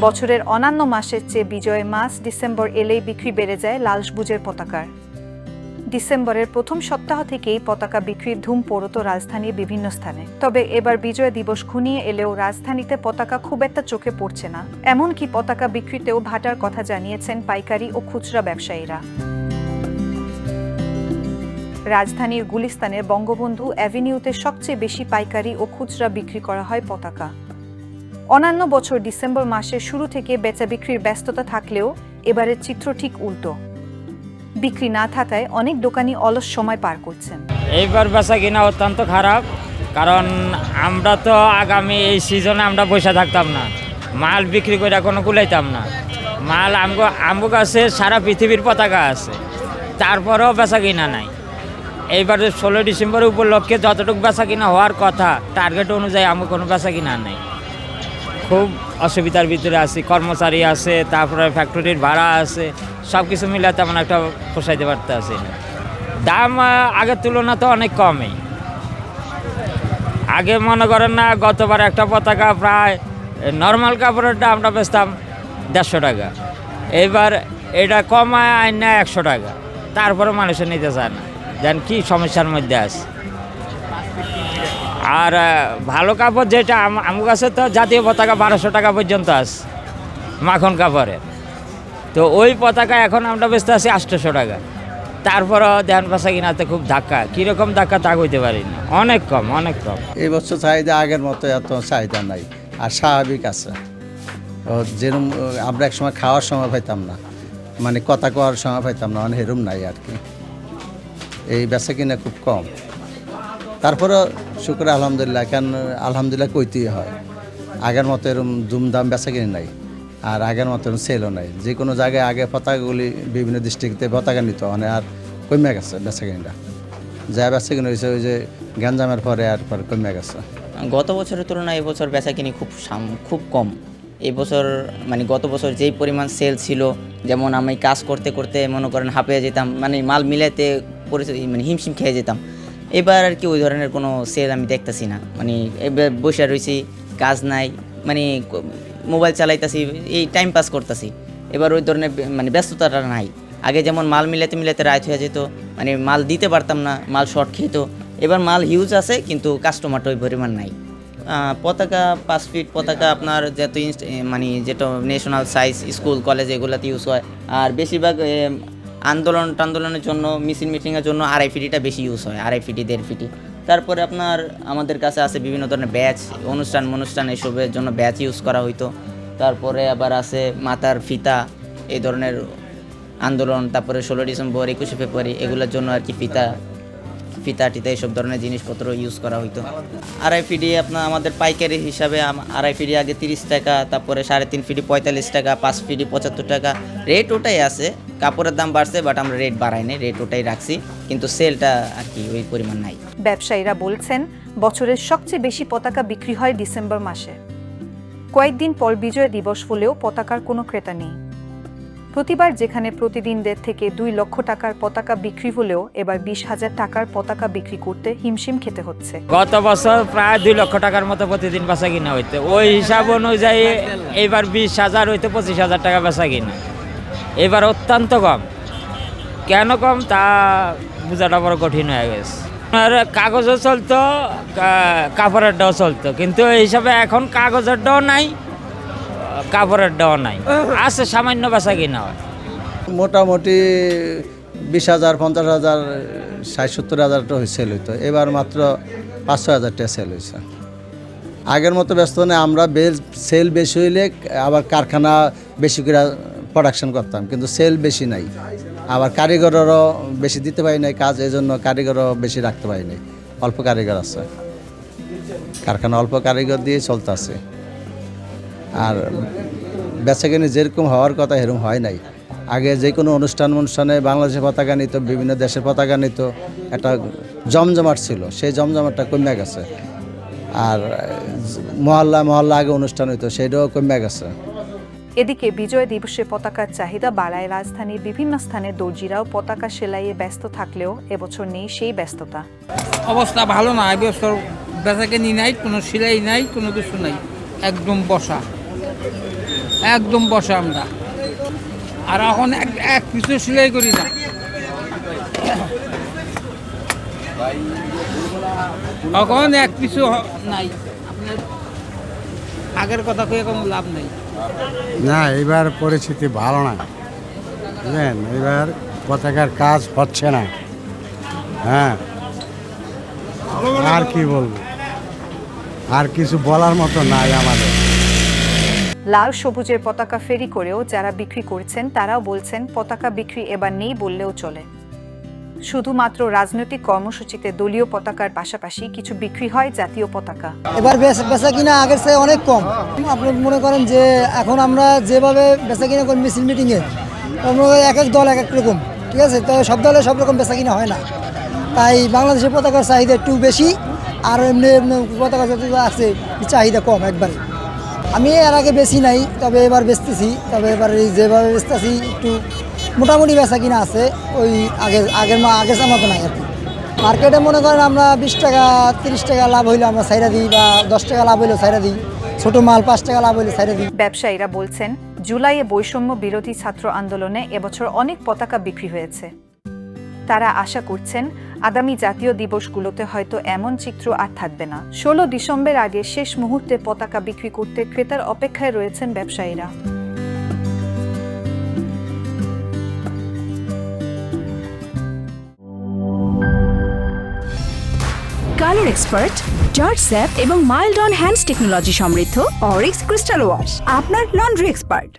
বছরের অন্যান্য মাসের চেয়ে বিজয় মাস ডিসেম্বর এলেই বিক্রি বেড়ে যায় লাল সবুজের পতাকার। ডিসেম্বরের প্রথম সপ্তাহ থেকেই পতাকা বিক্রির ধুম পড়ত রাজধানীর বিভিন্ন স্থানে। তবে এবার বিজয় দিবস ঘনিয়ে এলেও রাজধানীতে পতাকা খুব একটা চোখে পড়ছে না। এমনকি পতাকা বিক্রিতেও ভাটার কথা জানিয়েছেন পাইকারি ও খুচরা ব্যবসায়ীরা। রাজধানীর গুলিস্তানের বঙ্গবন্ধু অ্যাভিনিউতে সবচেয়ে বেশি পাইকারি ও খুচরা বিক্রি করা হয় পতাকা। অন্যান্য বছর ডিসেম্বর মাসের শুরু থেকে বেচা বিক্রির ব্যস্ততা থাকলেও এবারের চিত্র ঠিক উল্টো। বিক্রি না থাকায় অনেক দোকানি অলস সময় পার করছেন। এইবার বেচা কিনা অত্যন্ত খারাপ, কারণ আমরা তো আগামী এই সিজনে আমরা বসে থাকতাম না, মাল বিক্রি করে কোনো কুলাইতাম না। মাল আমগো কাছে সারা পৃথিবীর পতাকা আছে, তারপরেও বেচা কিনা নাই। এইবার 16 ডিসেম্বর উপলক্ষে যতটুকু বেচা কিনা হওয়ার কথা টার্গেট অনুযায়ী আমার কোনো বেচা কিনা নেই। খুব অসুবিধার ভিতরে আছি, কর্মচারী আছে, তারপরে ফ্যাক্টরির ভাড়া আছে, সব কিছু মিলে তেমন একটা পোষাইতে পারতে আছি না। দাম আগের তুলনা তো অনেক কমই। আগে মনে করেন না, গতবার একটা পতাকা প্রায় নর্মাল কাপড়ের দাম আমরা বেচতাম 150 টাকা, এইবার এটা কমায় আইন না 100 টাকা, তারপরে মানুষে নিতে চায় না। দেন কি সমস্যার মধ্যে আছে। আর ভালো কাপড় যেটা আমার কাছে তো জাতীয় পতাকা 1200 টাকা পর্যন্ত আছে মাখন কাপড়ের, তো ওই পতাকা এখন আমরা বেচতে আছি 800 টাকা। তারপরও ধ্যান পাশা কিনাতে খুব ধাক্কা, কীরকম ধাক্কা তা কইতে পারি না, অনেক কম অনেক কম। এই বছর চাহিদা আগের মতো এত চাহিদা নাই, আর স্বাভাবিক আছে। যেরকম আমরা এক সময় খাওয়ার সময় পাইতাম না, মানে কথা কওয়ার সময় পাইতাম না, মানে হেরুম নাই আর কি। এই বেচা কিনা খুব কম, তারপরে শুক্র আলহামদুলিল্লাহ, কেন আলহামদুলিল্লাহ কইতেই হয়। আগের মতো এরকম দুমদাম বেচা কিনে নাই, আর আগের মতো এরকম সেলও নাই। যে কোনো জায়গায় আগে পতাকাগুলি বিভিন্ন ডিস্ট্রিক্টে পতাকা নিত, মানে আর কমে গেছে বেচা কিনিটা। যা বেচা কিনে হয়েছে ওই যে গ্যাঞ্জামের পরে আর পরে কমে গেছে। গত বছরের তুলনায় এবছর বেচা কিনি খুব কম। এবছর মানে গত বছর যেই পরিমাণ সেল ছিল, যেমন আমি কাজ করতে করতে মনে করেন হাঁপিয়ে যেতাম, মানে মাল মিলাতে মানে হিমশিম খেয়ে যেতাম। এবার আর কি ওই ধরনের কোনো সেল আমি দেখতেছি না। মানে এবার বসে রয়েছি, কাজ নাই, মানে মোবাইল চালাইতেছি, এই টাইম পাস করতেছি। এবার ওই ধরনের মানে ব্যস্ততাটা নাই। আগে যেমন মাল মিলাতে রাত হয়ে যেত, মানে মাল দিতে পারতাম না, মাল শর্ট খেত। এবার মাল হিউজ আছে, কিন্তু কাস্টমারটা ওই পরিমাণ নাই। পতাকা 5 ফিট পতাকা আপনার মানে যেটা ন্যাশনাল সাইজ স্কুল কলেজ এগুলোতে ইউজ হয়। আর বেশিরভাগ আন্দোলনের জন্য, মিছিল মিটিংয়ের জন্য 2.5 ফিটিটা বেশি ইউজ হয়, 2.5 ফিটি 1.5 ফিটি। তারপরে আপনার আমাদের কাছে আছে বিভিন্ন ধরনের ব্যাচ, অনুষ্ঠান এসবের জন্য ব্যাচ ইউজ করা হইতো। তারপরে আবার আছে মাথার ফিতা, এই ধরনের আন্দোলন, তারপরে 16 ডিসেম্বর 21 ফেব্রুয়ারি এগুলোর জন্য আর কি ফিতা টিতা এইসব ধরনের জিনিসপত্র ইউজ করা হইতো। 2.5 ফিটি আপনার আমাদের পাইকারি হিসাবে 2.5 ফিটি আগে 30 টাকা, তারপরে 3.5 ফিটি 45 টাকা, 5 ফিটি 75 টাকা। রেট ওটাই আছে, কাপড়ের দাম বাড়ছে, বাট আমরা রেট বাড়াইনি, রেট ওটাই রাখছি, কিন্তু সেলটা আর কি ওই পরিমাণ নাই। ব্যবসায়ীরা বলছেন বছরের সবচেয়ে বেশি পতাকা বিক্রি হয় ডিসেম্বর মাসে। কয়েকদিন পর বিজয় দিবস হলেও পতাকার কোনো ক্রেতা নেই। প্রতিবার যেখানে প্রতিদিন 1.5 থেকে 2 লক্ষ টাকার পতাকা বিক্রি হলেও এবার 20,000 টাকার পতাকা বিক্রি করতে হিমশিম খেতে হচ্ছে। গত বছর প্রায় 2 লক্ষ টাকার মতো প্রতিদিন বেচা কিনা হইতো, ওই হিসাব অনুযায়ী এবার 20,000 হইতে 25,000 টাকা বেচা কিনা। এবার অত্যন্ত কম, কেন কম তা বোঝাটা বড় কঠিন হয়ে গেছে। আর কাগজও চলতো, কাপড়ের ডাও চলতো, কিন্তু এই হিসাবে এখন কাগজের ডাও নাই, কাপড়ের ডাও নাই, আছে সামান্য বেচা কিনা হয়। মোটামুটি 20,000, 50,000, 60-70,000 টাকা সেল হইতো, এবার মাত্র 500,000 টাকা সেল হয়েছে। আগের মতো ব্যস্ত নেই, আমরা সেল বেশি হইলে আবার কারখানা বেশি করে প্রোডাকশন করতাম, কিন্তু সেল বেশি নাই। আবার কারিগরেরও বেশি দিতে পারি নাই কাজ, এই জন্য কারিগরও বেশি রাখতে পারি নাই। অল্প কারিগর আছে, কারখানা অল্প কারিগর দিয়ে চলতে আছে। আর বেচাকেনি যেরকম হওয়ার কথা এরকম হয় নাই। আগে যে কোনো অনুষ্ঠানে বাংলাদেশের পতাকা নিত, বিভিন্ন দেশের পতাকা নিত, একটা জমজমাট ছিল, সেই জমজমাটটা কমে গেছে। আর মহল্লা আগে অনুষ্ঠান হইতো, সেটাও কমে গেছে। এদিকে বিজয় দিবসে পতাকার চাহিদা বাড়ায় রাজধানীর বিভিন্ন স্থানে দর্জিরাও পতাকা সেলাইয়ে ব্যস্ত থাকলেও এবছর নেই সেই ব্যস্ততা। অবস্থা ভালো না, এবছর বেচাকেনি নাই, কোনো সেলাই নাই, কোনো কিছু নাই, একদম বসা। একদম বসে আমরা। আর এখন এক পিছু সেলাই করি না। এখন এক পিছু নাই। আপনার আগের কথা কয়ে কোনো লাভ নেই। না, এবার পরিস্থিতি ভালো না, বুঝলেন? এবার পতাকার কাজ হচ্ছে না। হ্যাঁ, আর কি বলবো, আর কিছু বলার মতো নাই আমাদের। লাল সবুজের পতাকা ফেরি করেও যারা বিক্রি করছেন তারাও বলছেন পতাকা বিক্রি এবার নেই বললেও চলে। শুধুমাত্র রাজনৈতিক কর্মসূচিতে দলীয় পতাকার পাশাপাশি কিছু বিক্রি হয় জাতীয় পতাকা। এবার বেচা কিনা আগের চেয়ে অনেক কম। আপনি মনে করেন যে এখন আমরা যেভাবে বেচা কিনা করি মিছিল মিটিংয়ে, এক এক দল এক এক রকম, ঠিক আছে? তো সব দলে সব রকম বেচা কিনা হয় না, তাই বাংলাদেশের পতাকার চাহিদা একটু বেশি, আর এমনি এমনি পতাকা যত আছে চাহিদা কম একবারে। আমি এর আগে বেশি নাই, তবে এবার বেচতেছি। তবে এবার এই যেভাবে বেচতেছি একটু মোটামুটি বেচা কিনা আছে, ওই আগের মতো নাই আর কি। মার্কেটে মনে করেন আমরা 20 টাকা 30 টাকা লাভ হইলে আমরা ছাইরা দিই, বা 10 টাকা লাভ হইলেও ছাইরা দিই, ছোটো মাল 5 টাকা লাভ হইলে ছাইরা দিই। ব্যবসায়ীরা বলছেন জুলাইয়ে বৈষম্য বিরোধী ছাত্র আন্দোলনে এবছর অনেক পতাকা বিক্রি হয়েছে। তারা আশা করছেন আগামী জাতীয় দিবসগুলোতে হয়তো এমন চিত্র আর থাকবে না। 16 ডিসেম্বর আগে শেষ মুহূর্তে পতাকা বিক্রি করতে ক্রেতার অপেক্ষায় রয়েছেন ব্যবসায়ীরা। কালার এক্সপার্ট, জর্জ স্যাপ এবং মাইল্ড অন হ্যান্ডস টেকনোলজি সমৃদ্ধ অরিক্স ক্রিস্টাল ওয়াশ আপনার লন্ড্রি এক্সপার্ট।